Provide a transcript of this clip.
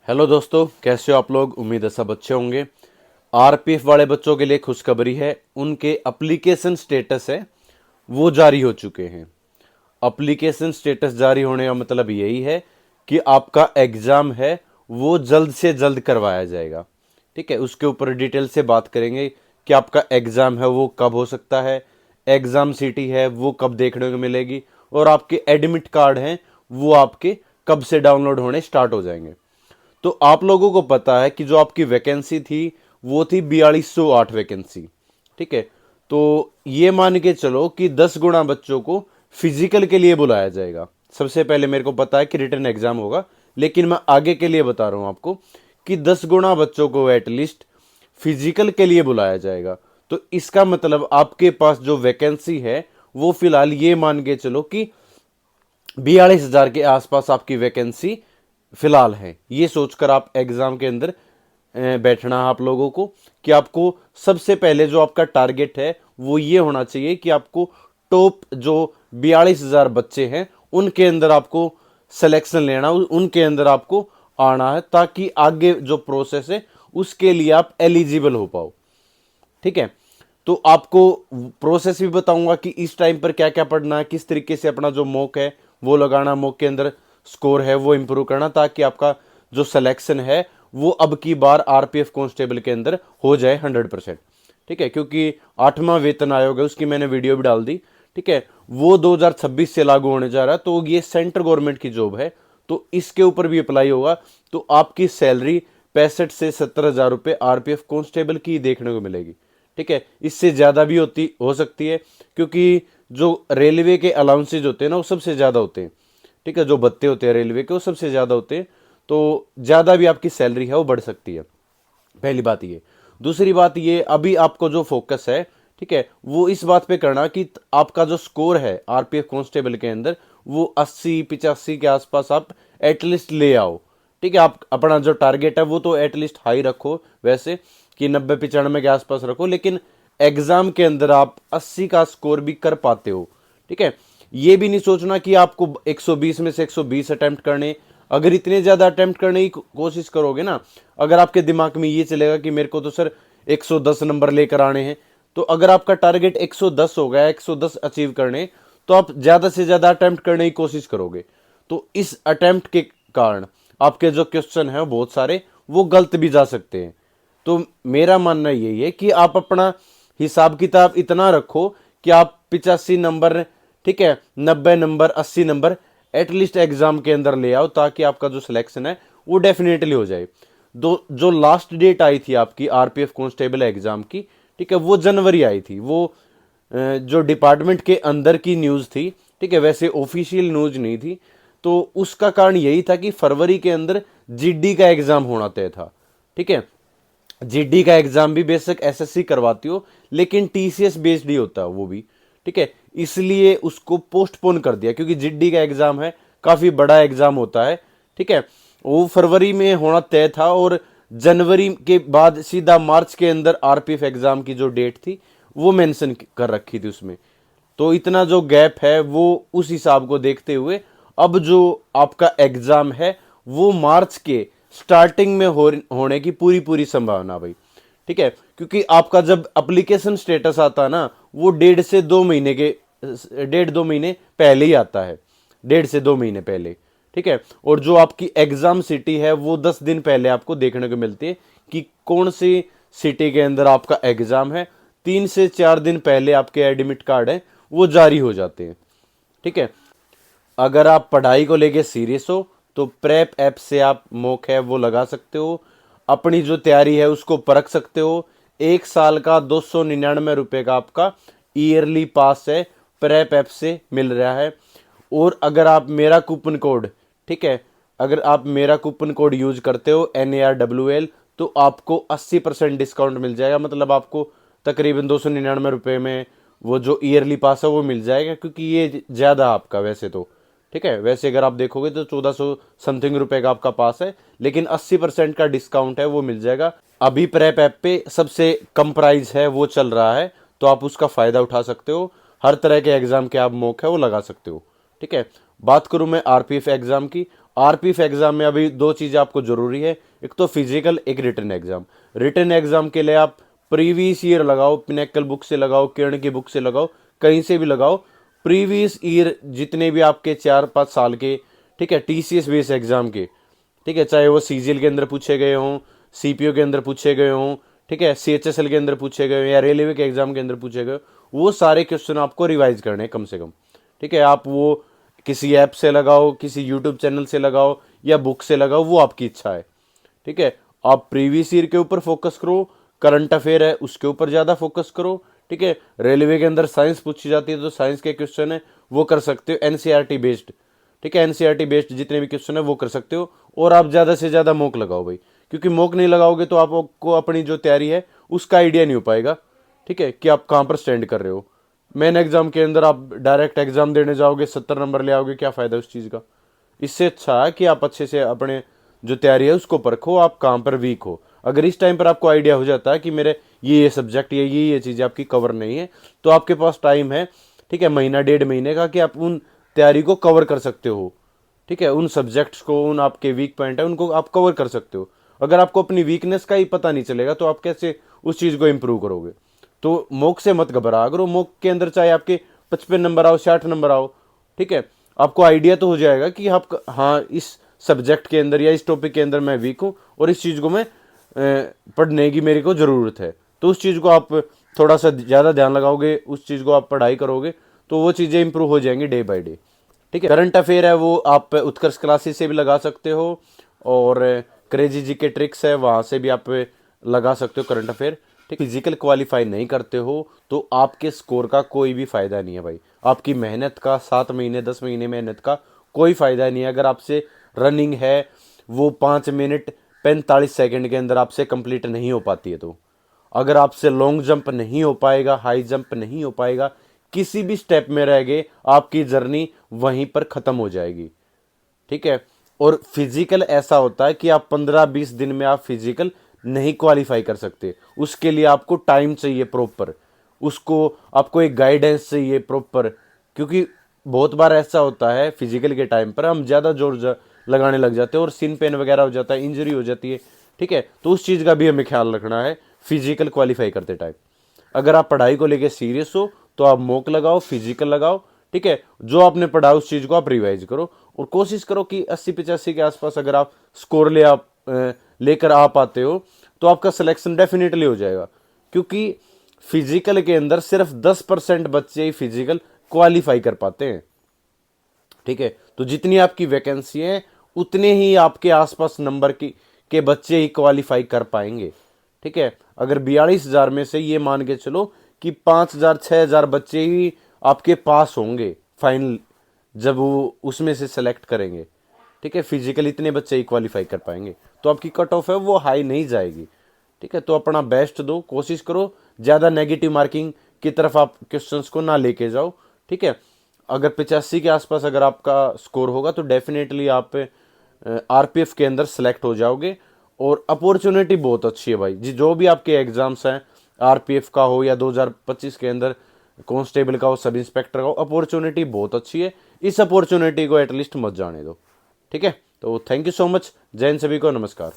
Hello दोस्तों, कैसे हो आप लोग। उम्मीद है सब अच्छे होंगे। आरपीएफ वाले बच्चों के लिए खुशखबरी है। उनके एप्लीकेशन स्टेटस है वो जारी हो चुके हैं। एप्लीकेशन स्टेटस जारी होने का मतलब यही है कि आपका एग्जाम है वो जल्द से जल्द करवाया जाएगा। ठीक है, उसके ऊपर डिटेल से बात करेंगे कि आपका एग्जाम है वो कब हो सकता है, एग्जाम सिटी है वो कब देखने को मिलेगी, और आपके एडमिट कार्ड हैं वो आपके कब से डाउनलोड होने स्टार्ट हो जाएंगे। तो आप लोगों को पता है कि जो आपकी वैकेंसी थी वो थी 4208 वैकेंसी। ठीक है, तो ये मान के चलो कि 10 गुना बच्चों को फिजिकल के लिए बुलाया जाएगा। सबसे पहले मेरे को पता है कि रिटर्न एग्जाम होगा, लेकिन मैं आगे के लिए बता रहा हूं आपको कि 10 गुना बच्चों को एटलीस्ट फिजिकल के लिए बुलाया जाएगा। तो इसका मतलब आपके पास जो वैकेंसी है वो फिलहाल ये मान के चलो कि 42,000 के आसपास आपकी वैकेंसी फिलहाल है। ये सोचकर आप एग्जाम के अंदर बैठना है आप लोगों को कि आपको सबसे पहले जो आपका टारगेट है वो ये होना चाहिए कि आपको टॉप जो 42,000 बच्चे हैं उनके अंदर आपको सिलेक्शन लेना, उनके अंदर आपको आना है, ताकि आगे जो प्रोसेस है उसके लिए आप एलिजिबल हो पाओ। ठीक है, तो आपको प्रोसेस भी बताऊंगा कि इस टाइम पर क्या क्या पढ़ना है, किस तरीके से अपना जो मॉक है वो लगाना, मॉक के अंदर स्कोर है वो इंप्रूव करना, ताकि आपका जो सिलेक्शन है वो अब की बार आरपीएफ कांस्टेबल के अंदर हो जाए 100%। ठीक है, क्योंकि 8वां वेतन आयोग है उसकी मैंने वीडियो भी डाल दी। ठीक है, वो 2026 से लागू होने जा रहा है, तो ये सेंट्रल गवर्नमेंट की जॉब है, तो इसके ऊपर भी अप्लाई होगा। तो आपकी सैलरी 65 से 70,000 रुपये आरपीएफ कांस्टेबल की देखने को मिलेगी। ठीक है, इससे ज़्यादा भी हो सकती है, क्योंकि जो रेलवे के अलाउंसेज होते हैं ना वो सबसे ज़्यादा होते हैं। ठीक है, जो भत्ते होते हैं रेलवे के वो सबसे ज़्यादा होते हैं, तो ज़्यादा भी आपकी सैलरी है वो बढ़ सकती है। पहली बात ये। दूसरी बात ये, अभी आपको जो फोकस है, ठीक है, वो इस बात पे करना कि आपका जो स्कोर है आरपीएफ कांस्टेबल के अंदर वो 80-85 के आसपास आप एटलीस्ट ले आओ। ठीक है, आप अपना जो टारगेट है वो तो एटलीस्ट हाई रखो, वैसे कि 90-95 के आसपास रखो, लेकिन एग्जाम के अंदर आप 80 का स्कोर भी कर पाते हो। ठीक है, ये भी नहीं सोचना कि आपको 120 में से 120 अटेम्प्ट करने। अगर इतने ज्यादा अटेम्प्ट करने की कोशिश करोगे ना, अगर आपके दिमाग में ये चलेगा कि मेरे को तो सर 110 नंबर लेकर आने हैं, तो अगर आपका टारगेट 110 हो गया, 110 अचीव करने, तो आप ज्यादा से ज्यादा अटेम्प्ट करने की कोशिश करोगे। तो इस अटेम्प्ट के कारण आपके जो क्वेश्चन है बहुत सारे वो गलत भी जा सकते हैं। तो मेरा मानना यही है कि आप अपना हिसाब किताब इतना रखो कि आप 85 नंबर, ठीक है, 90 नंबर, 80 नंबर एटलीस्ट एग्जाम के अंदर ले आओ, ताकि आपका जो सिलेक्शन है वो डेफिनेटली हो जाए। जो लास्ट डेट आई थी आपकी आरपीएफ कांस्टेबल एग्जाम की, ठीक है, वो जनवरी आई थी। वो जो डिपार्टमेंट के अंदर की न्यूज़ थी, ठीक है, वैसे ऑफिशियल न्यूज़ नहीं थी। तो उसका कारण यही था कि फरवरी के अंदर जीडी का एग्जाम होना तय था। ठीक है, जीडी का एग्जाम भी बेशक एसएससी करवाती हो, लेकिन टीसीएस बेस्ड ही होता है वो भी। ठीक है, इसलिए उसको पोस्टपोन कर दिया, क्योंकि जीडी का एग्जाम है, काफी बड़ा एग्जाम होता है। ठीक है, वो फरवरी में होना तय था, और जनवरी के बाद सीधा मार्च के अंदर आरपीएफ एग्जाम की जो डेट थी वो मेंशन कर रखी थी उसमें। तो इतना जो गैप है वो उस हिसाब को देखते हुए अब जो आपका एग्जाम है वो मार्च के स्टार्टिंग में होने की पूरी पूरी संभावना भाई। ठीक है, क्योंकि आपका जब एप्लीकेशन स्टेटस आता है ना वो 1.5 से 2 महीने पहले ही आता है, 1.5 से 2 महीने पहले। ठीक है, और जो आपकी एग्जाम सिटी है वो 10 दिन पहले आपको देखने को मिलती है कि कौन सी सिटी के अंदर आपका एग्जाम है। 3 से 4 दिन पहले आपके एडमिट कार्ड है वो जारी हो जाते हैं। ठीक है, अगर आप पढ़ाई को लेके सीरियस हो तो प्रेप ऐप से आप मॉक है वो लगा सकते हो, अपनी जो तैयारी है उसको परख सकते हो। 1 साल का 299 रुपये का आपका ईयरली पास है प्रेप ऐप से मिल रहा है। और अगर आप मेरा कूपन कोड, ठीक है, अगर आप मेरा कूपन कोड यूज करते हो NARWL, तो आपको 80% डिस्काउंट मिल जाएगा। मतलब आपको तकरीबन 299 रुपये में वो जो ईयरली पास है वो मिल जाएगा, क्योंकि ये ज़्यादा आपका वैसे तो, ठीक है, वैसे अगर आप देखोगे तो 1400 समथिंग रुपए का आपका पास है, लेकिन 80% का डिस्काउंट है वो मिल जाएगा। अभी प्रेप ऐप पे सबसे कम प्राइस है वो चल रहा है, तो आप उसका फ़ायदा उठा सकते हो। हर तरह के एग्ज़ाम के आप मॉक है वो लगा सकते हो। ठीक है, बात करूं मैं आरपीएफ एग्ज़ाम की। आरपीएफ एग्जाम में अभी दो चीजें आपको जरूरी है, एक तो फिजिकल, एक रिटन एग्जाम। रिटन एग्जाम के लिए आप प्रीवियस ईयर लगाओ, पिनेकल बुक से लगाओ, किरण की बुक से लगाओ, कहीं से भी लगाओ। प्रीवियस ईयर जितने भी आपके 4-5 साल के, ठीक है, टीसीएस बेस एग्जाम के, ठीक है, चाहे वो सीजीएल के अंदर पूछे गए हों, सीपीओ के अंदर पूछे गए हों, ठीक है, सीएचएसएल के अंदर पूछे गए हो, या रेलवे के एग्जाम के अंदर पूछे गए, वो सारे क्वेश्चन आपको रिवाइज करने हैं कम से कम। ठीक है, आप वो किसी ऐप से लगाओ, किसी यूट्यूब चैनल से लगाओ, या बुक से लगाओ, वो आपकी इच्छा है। ठीक है, आप प्रीवियस ईयर के ऊपर फोकस करो, करंट अफेयर है उसके ऊपर ज्यादा फोकस करो। ठीक है, रेलवे के अंदर साइंस पूछी जाती है तो साइंस के क्वेश्चन है वो कर सकते हो, एनसीईआरटी बेस्ड। ठीक है, एनसीईआरटी बेस्ड जितने भी क्वेश्चन है वो कर सकते हो। और आप ज्यादा से ज्यादा मॉक लगाओ भाई, क्योंकि मॉक नहीं लगाओगे तो आपको अपनी जो तैयारी है उसका आइडिया नहीं हो पाएगा। ठीक है, कि आप कहाँ पर स्टैंड कर रहे हो। मेन एग्जाम के अंदर आप डायरेक्ट एग्जाम देने जाओगे, 70 नंबर ले आओगे, क्या फायदा उस चीज का। इससे अच्छा है कि आप अच्छे से अपने जो तैयारी है उसको परखो, आप कहाँ पर वीक हो। अगर इस टाइम पर आपको आइडिया हो जाता है कि मेरे ये सब्जेक्ट, ये चीजें आपकी कवर नहीं है, तो आपके पास टाइम है, ठीक है, महीना 1.5 महीने का, कि आप उन तैयारी को कवर कर सकते हो। ठीक है, उन सब्जेक्ट्स को, उन आपके वीक पॉइंट है उनको आप कवर कर सकते हो। अगर आपको अपनी वीकनेस का ही पता नहीं चलेगा तो आप कैसे उस चीज को इंप्रूव करोगे। तो मॉक से मत घबरा करो, मॉक के अंदर चाहे आपके 55 नंबर आओ, 60 नंबर आओ, ठीक है, आपको आइडिया तो हो जाएगा कि आप, हाँ, इस सब्जेक्ट के अंदर या इस टॉपिक के अंदर मैं वीक हूँ और इस चीज को मैं पढ़ने की मेरे को जरूरत है। तो उस चीज को आप थोड़ा सा ज्यादा ध्यान लगाओगे, उस चीज को आप पढ़ाई करोगे तो वो चीजें इंप्रूव हो जाएंगी डे बाय डे। ठीक है, करंट अफेयर है वो आप उत्कर्ष क्लासेस से भी लगा सकते हो, और क्रेजी जी के ट्रिक्स है वहां से भी आप लगा सकते हो करंट अफेयर। ठीक, फिजिकल क्वालिफाई नहीं करते हो तो आपके स्कोर का कोई भी फायदा नहीं है भाई। आपकी मेहनत का, 7 महीने 10 महीने मेहनत का कोई फायदा नहीं है अगर आपसे रनिंग है वो 5 मिनट 45 सेकंड के अंदर आपसे कंप्लीट नहीं हो पाती है। तो अगर आपसे लॉन्ग जंप नहीं हो पाएगा, हाई जंप नहीं हो पाएगा, किसी भी स्टेप में रह गए, आपकी जर्नी वहीं पर खत्म हो जाएगी। ठीक है, और फिजिकल ऐसा होता है कि आप 15-20 दिन में आप फिजिकल नहीं क्वालिफाई कर सकते। उसके लिए आपको टाइम चाहिए प्रॉपर, उसको आपको एक गाइडेंस चाहिए प्रॉपर। क्योंकि बहुत बार ऐसा होता है फिजिकल के टाइम पर हम ज़्यादा जोर लगाने लग जाते हैं और सिन पेन वगैरह हो जाता है, इंजरी हो जाती है। ठीक है, तो उस चीज़ का भी हमें ख्याल रखना है फिजिकल क्वालिफाई करते टाइम। अगर आप पढ़ाई को लेके सीरियस हो तो आप मॉक लगाओ, फिजिकल लगाओ। ठीक है, जो आपने पढ़ा उस चीज को आप रिवाइज करो और कोशिश करो कि 80-85 के आसपास अगर आप स्कोर लेकर आ पाते हो तो आपका सिलेक्शन डेफिनेटली हो जाएगा। क्योंकि फिजिकल के अंदर सिर्फ 10% बच्चे ही फिजिकल क्वालिफाई कर पाते हैं। ठीक है, तो जितनी आपकी वैकेंसी है उतने ही आपके आसपास नंबर के बच्चे ही क्वालिफाई कर पाएंगे। ठीक है, अगर 42,000 में से ये मान के चलो कि 5,000-6,000 बच्चे ही आपके पास होंगे फाइनल, जब वो उसमें से सेलेक्ट करेंगे। ठीक है, फिजिकल इतने बच्चे ही क्वालिफाई कर पाएंगे, तो आपकी कट ऑफ है वो हाई नहीं जाएगी। ठीक है, तो अपना बेस्ट दो, कोशिश करो, ज़्यादा नेगेटिव मार्किंग की तरफ आप क्वेश्चंस को ना लेके जाओ। ठीक है, अगर 85 के आसपास अगर आपका स्कोर होगा तो डेफिनेटली आप आरपीएफ के अंदर सेलेक्ट हो जाओगे। और अपॉर्चुनिटी बहुत अच्छी है भाई जी, जो भी आपके एग्जाम्स हैं, आरपीएफ का हो या 2025 के अंदर कांस्टेबल का हो, सब इंस्पेक्टर का हो, अपॉर्चुनिटी बहुत अच्छी है। इस अपॉर्चुनिटी को एटलीस्ट मत जाने दो। ठीक है, तो थैंक यू सो मच, जय हिंद सभी को, नमस्कार।